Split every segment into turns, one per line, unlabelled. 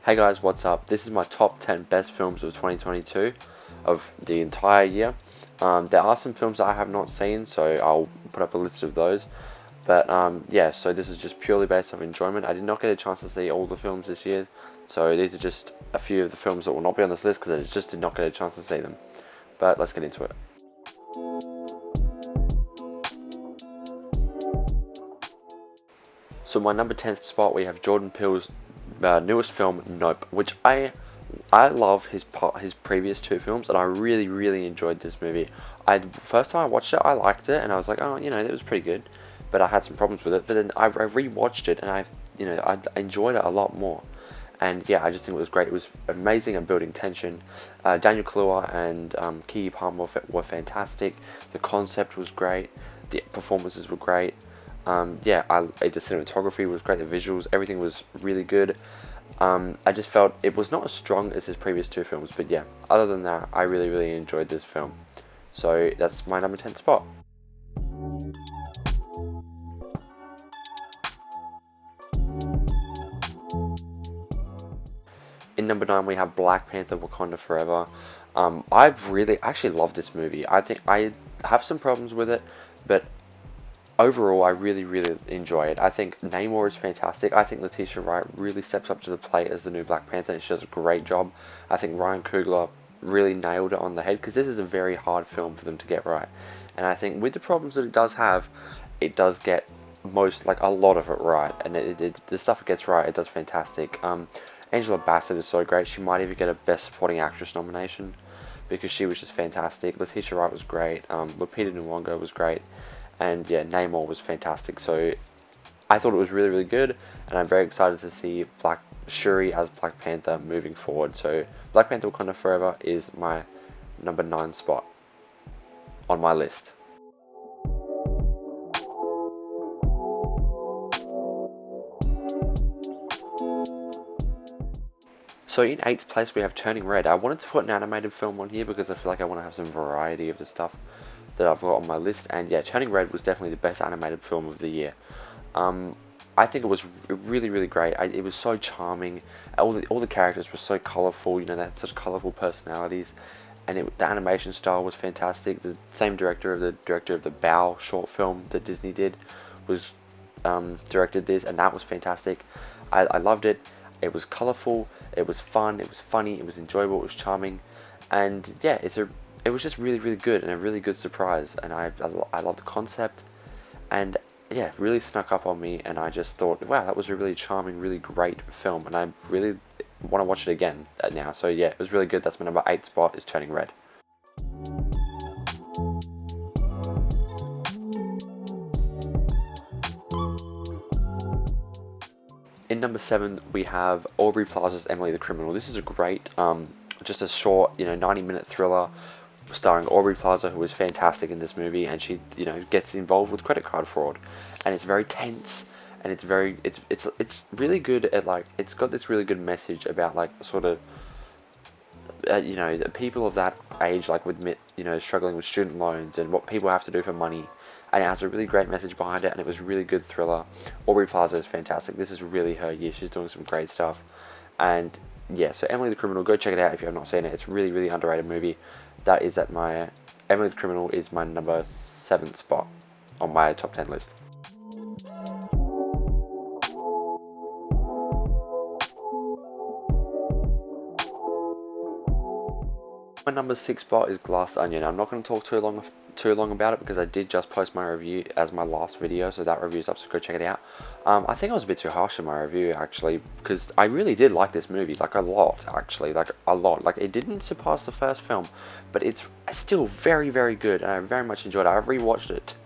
Hey guys, what's up? This is my top 10 best films of 2022 of the entire year. There are some films that I have not seen, so I'll put up a list of those. But yeah, so this is just purely based on enjoyment. I did not get a chance to see all the films this year, so these are just a few of the films that will not be on this list because I just did not get a chance to see them. But let's get into it. So my number 10th spot, we have Jordan Peele's newest film, Nope, which I love his previous two films, and I really enjoyed this movie. First time I watched it, I liked it, and I was like, oh, it was pretty good, but I had some problems with it. But then I rewatched it, and I enjoyed it a lot more. And yeah, I just think it was great. It was amazing at building tension. Daniel Kaluuya and Keke Palmer were fantastic. The concept was great. The performances were great. The cinematography was great. The visuals, everything was really good. I just felt it was not as strong as his previous two films, but yeah, other than that, I really enjoyed this film. So that's my number 10 spot. In number 9, we have Black Panther: Wakanda Forever. I really actually love this movie. I think I have some problems with it, but overall, I really enjoy it. I think Namor is fantastic. I think Letitia Wright really steps up to the plate as the new Black Panther, and she does a great job. I think Ryan Coogler really nailed it on the head, because this is a very hard film for them to get right. And I think with the problems that it does have, it does get a lot of it right. And the stuff it gets right, it does fantastic. Angela Bassett is so great. She might even get a Best Supporting Actress nomination, because she was just fantastic. Letitia Wright was great. Lupita Nyong'o was great. And yeah, Namor was fantastic. So I thought it was really good, and I'm very excited to see Shuri as Black Panther moving forward. So Black Panther: Wakanda Forever is my number 9 spot on my list. So in 8th place, we have Turning Red. I wanted to put an animated film on here because I feel like I want to have some variety of the stuff that I've got on my list. And yeah, Turning Red was definitely the best animated film of the year. I think it was really great. It was so charming. All the characters were so colourful. They had such colourful personalities, and the animation style was fantastic. The same director of the Bao short film that Disney did was directed this, and that was fantastic. I loved it. It was colourful. It was fun. It was funny. It was enjoyable. It was charming, and yeah, it was just really good and a really good surprise. And I love the concept, and yeah, really snuck up on me. And I just thought, wow, that was a really charming, really great film, and I really want to watch it again now. So yeah, it was really good. That's my number 8 spot, is Turning Red. In number 7, we have Aubrey Plaza's Emily the Criminal. This is a great, just a short, 90-minute thriller starring Aubrey Plaza, who is fantastic in this movie, and she, gets involved with credit card fraud, and it's very tense, and it's really good at it's got this really good message about sort of, the people of that age with struggling with student loans and what people have to do for money. And it has a really great message behind it, and it was a really good thriller. Aubrey Plaza is fantastic. This is really her year. She's doing some great stuff. And yeah, so Emily the Criminal, go check it out if you have not seen it. It's a really underrated movie. Emily the Criminal is my number 7th spot on my top 10 list. My number 6 spot is Glass Onion. I'm not going to talk too long about it because I did just post my review as my last video, so that review's up, so go check it out. I think I was a bit too harsh in my review, actually, because I really did like this movie, a lot, actually, a lot. It didn't surpass the first film, but it's still very good, and I very much enjoyed it. I've rewatched it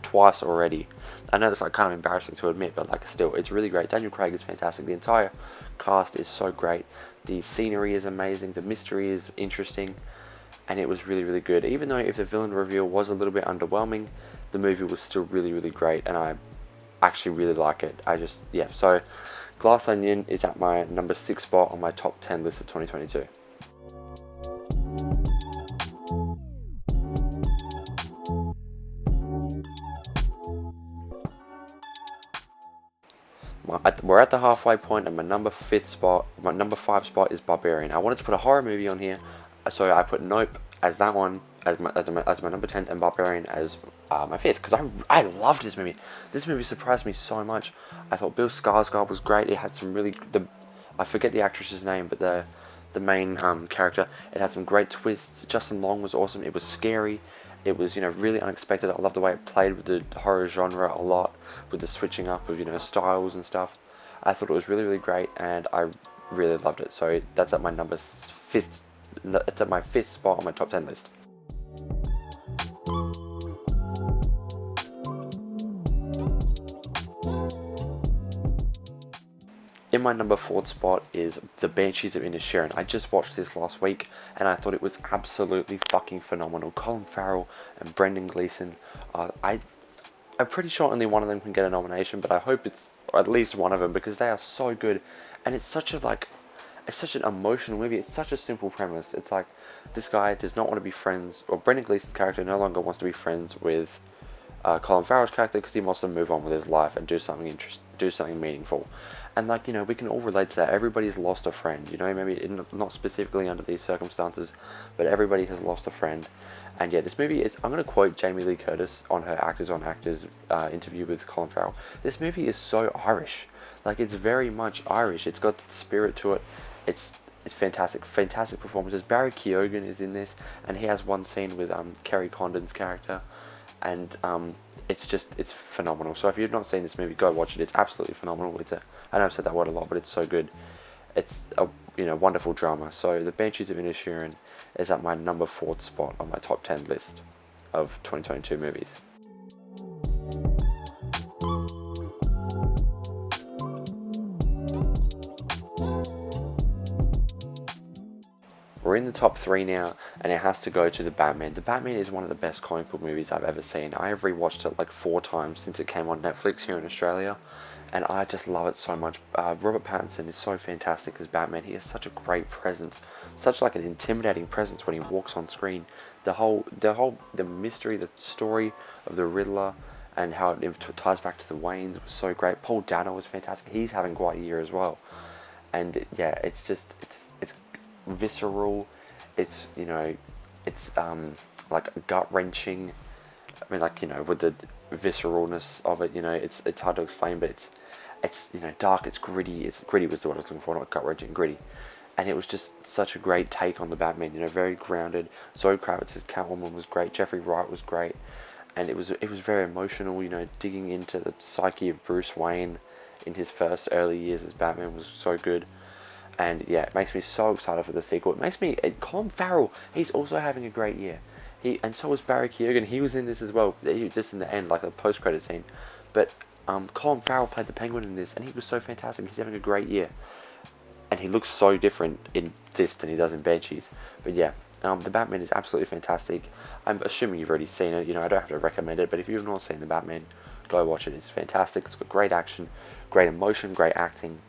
twice already. I know that's kind of embarrassing to admit, but still, it's really great. Daniel Craig is fantastic. The entire cast is so great. The scenery is amazing. The mystery is interesting, and it was really good. Even though if the villain reveal was a little bit underwhelming, the movie was still really great, and I actually really like it. So Glass Onion is at my number 6 spot on my top 10 list of 2022. My we're at the halfway point, and my number 5 spot is Barbarian. I wanted to put a horror movie on here, so I put Nope as that one, as my number 10, and Barbarian as my 5th, because I loved this movie. This movie surprised me so much. I thought Bill Skarsgård was great. It had some really, I forget the actress's name, but the main character, it had some great twists. Justin Long was awesome. It was scary. It was, really unexpected. I love the way it played with the horror genre a lot, with the switching up of, styles and stuff. I thought it was really, really great, and I really loved it. So that's at my number 5th. It's at my 5th spot on my top 10 list. In my number 4th spot is The Banshees of Inisherin. I just watched this last week, and I thought it was absolutely fucking phenomenal. Colin Farrell and Brendan Gleeson. I'm pretty sure only one of them can get a nomination, but I hope it's at least one of them, because they are so good. And it's such an emotional movie. It's such a simple premise. It's like, this guy does not want to be friends, or Brendan Gleeson's character no longer wants to be friends with Colin Farrell's character, because he wants to move on with his life and do something meaningful. And we can all relate to that. Everybody's lost a friend, maybe not specifically under these circumstances, but everybody has lost a friend. And yeah, this movie I'm going to quote Jamie Lee Curtis on her Actors on Actors interview with Colin Farrell. This movie is so Irish. Like, it's very much Irish. It's got the spirit to it. It's fantastic performances. Barry Keoghan is in this, and he has one scene with Kerry Condon's character, and it's phenomenal. So if you've not seen this movie, go watch it. It's absolutely phenomenal. I know I've said that word a lot, but it's so good. It's a wonderful drama. So The Banshees of Inisherin is at my number 4th spot on my top 10 list of 2022 movies. We're in the top 3 now, and it has to go to The Batman. The Batman is one of the best comic book movies I've ever seen. I have rewatched it like 4 times since it came on Netflix here in Australia, and I just love it so much. Robert Pattinson is so fantastic as Batman. He has such a great presence, such like an intimidating presence when he walks on screen. The mystery, the story of the Riddler, and how it ties back to the Waynes was so great. Paul Dano was fantastic. He's having quite a year as well, and yeah, it's visceral. It's like gut wrenching. I mean, with the visceralness of it, it's hard to explain, but it's dark. It's gritty. Gritty was the word I was looking for, not gut wrenching. Gritty, and it was just such a great take on the Batman. very grounded. Zoe Kravitz's Catwoman was great. Jeffrey Wright was great, and it was very emotional. Digging into the psyche of Bruce Wayne in his first early years as Batman was so good. And yeah, it makes me so excited for the sequel. It makes me... Colin Farrell, he's also having a great year. And so was Barry Keoghan. He was in this as well. Just in the end, like a post-credit scene. But Colin Farrell played the Penguin in this, and he was so fantastic. He's having a great year. And he looks so different in this than he does in Banshees. But yeah, the Batman is absolutely fantastic. I'm assuming you've already seen it. I don't have to recommend it. But if you've not seen the Batman, go watch it. It's fantastic. It's got great action, great emotion, great acting.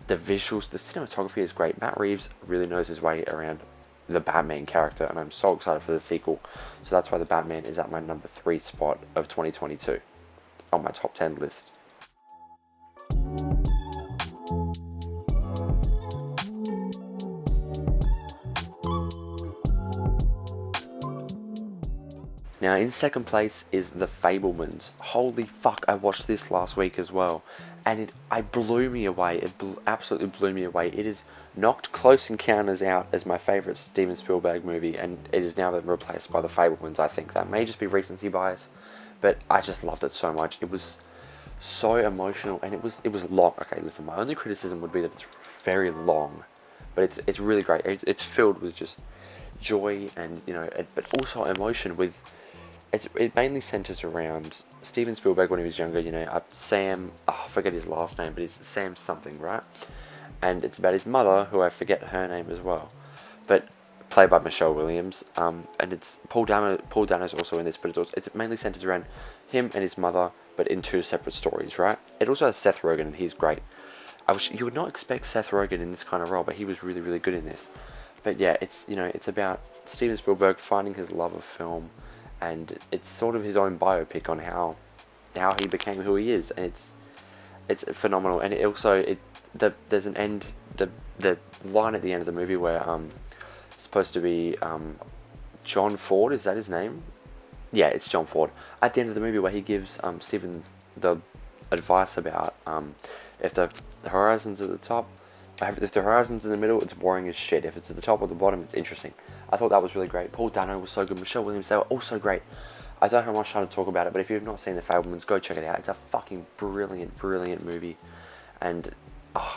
The visuals, the cinematography is great. Matt Reeves really knows his way around the Batman character, and I'm so excited for the sequel. So that's why The Batman is at my number 3 spot of 2022 on my top 10 list. Now, in second place is The Fabelmans. Holy fuck, I watched this last week as well, and it blew me away. It absolutely blew me away. It has knocked Close Encounters out as my favourite Steven Spielberg movie, and it has now been replaced by The Fabelmans. I think that may just be recency bias, but I just loved it so much. It was so emotional, and it was long. Okay, listen, my only criticism would be that it's very long, but it's really great. It's filled with just joy and but also emotion. It mainly centers around Steven Spielberg when he was younger. Sam, I forget his last name, but it's Sam something, right? And it's about his mother, who I forget her name as well, but played by Michelle Williams. And it's Paul Dano's also in this, but it mainly centers around him and his mother, but in 2 separate stories, right? It also has Seth Rogen, and he's great. You would not expect Seth Rogen in this kind of role, but he was really, really good in this. But yeah, it's about Steven Spielberg finding his love of film, and it's sort of his own biopic on how he became who he is, and it's phenomenal, and it also there's an end, the line at the end of the movie where it's supposed to be John Ford, is that his name? Yeah, it's John Ford. At the end of the movie, where he gives Stephen the advice about if the horizon's at the top, if the horizon's in the middle, it's boring as shit. If it's at the top or the bottom, it's interesting. I thought that was really great. Paul Dano was so good. Michelle Williams, they were all so great. I don't have much time to talk about it, but if you've not seen The Fabelmans, go check it out. It's a fucking brilliant, brilliant movie, and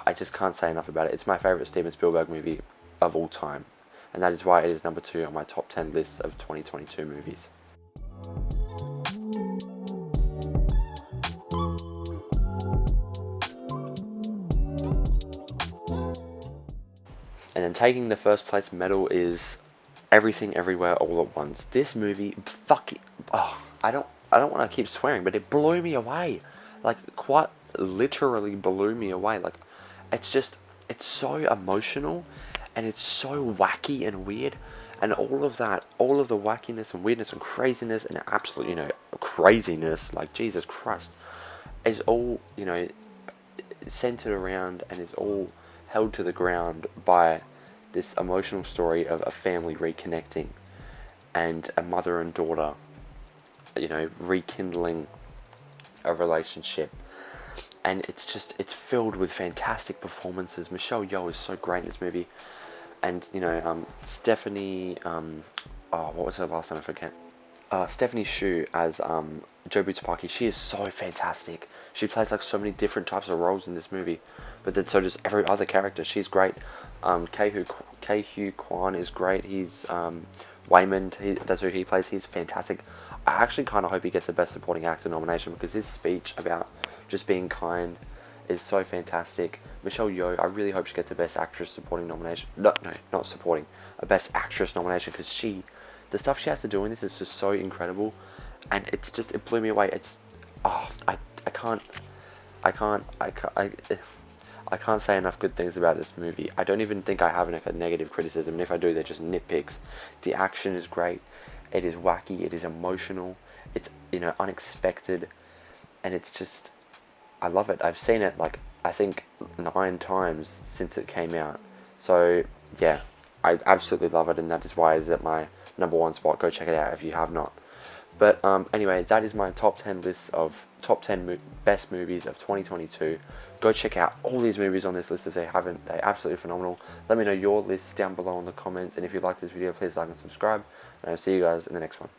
I just can't say enough about it. It's my favourite Steven Spielberg movie of all time, and that is why it is number 2 on my top 10 list of 2022 movies. And then taking the first place medal is Everything Everywhere All at Once. This movie, I don't want to keep swearing, but it blew me away. Like, quite literally blew me away. Like, it's so emotional, and it's so wacky and weird, and all of the wackiness and weirdness and craziness and absolute, craziness, like, Jesus Christ, is all, centered around and is all held to the ground by this emotional story of a family reconnecting and a mother and daughter, rekindling a relationship. And it's filled with fantastic performances. Michelle Yeoh is so great in this movie. And, Stephanie, what was her last name? I forget. Stephanie Hsu as Jobu Tupaki. She is so fantastic. She plays like so many different types of roles in this movie, but then so does every other character. She's great. Kei Hu Kwan is great. He's Waymond. That's who he plays. He's fantastic. I actually kind of hope he gets a Best Supporting Actor nomination, because his speech about just being kind is so fantastic. Michelle Yeoh, I really hope she gets a Best Actress supporting nomination. No, not supporting. A Best Actress nomination, because the stuff she has to do in this is just so incredible, and it blew me away. I can't say enough good things about this movie. I don't even think I have a negative criticism, and if I do, they're just nitpicks. The action is great. It is wacky. It is emotional. It's unexpected, and it's just, I love it. I've seen it I think 9 times since it came out. So yeah, I absolutely love it, and that is why it is at my number 1 spot. Go check it out if you have not. But anyway, that is my top 10 list of top 10 best movies of 2022. Go check out all these movies on this list if they haven't. They're absolutely phenomenal. Let me know your lists down below in the comments, and if you like this video, please like and subscribe, and I'll see you guys in the next one.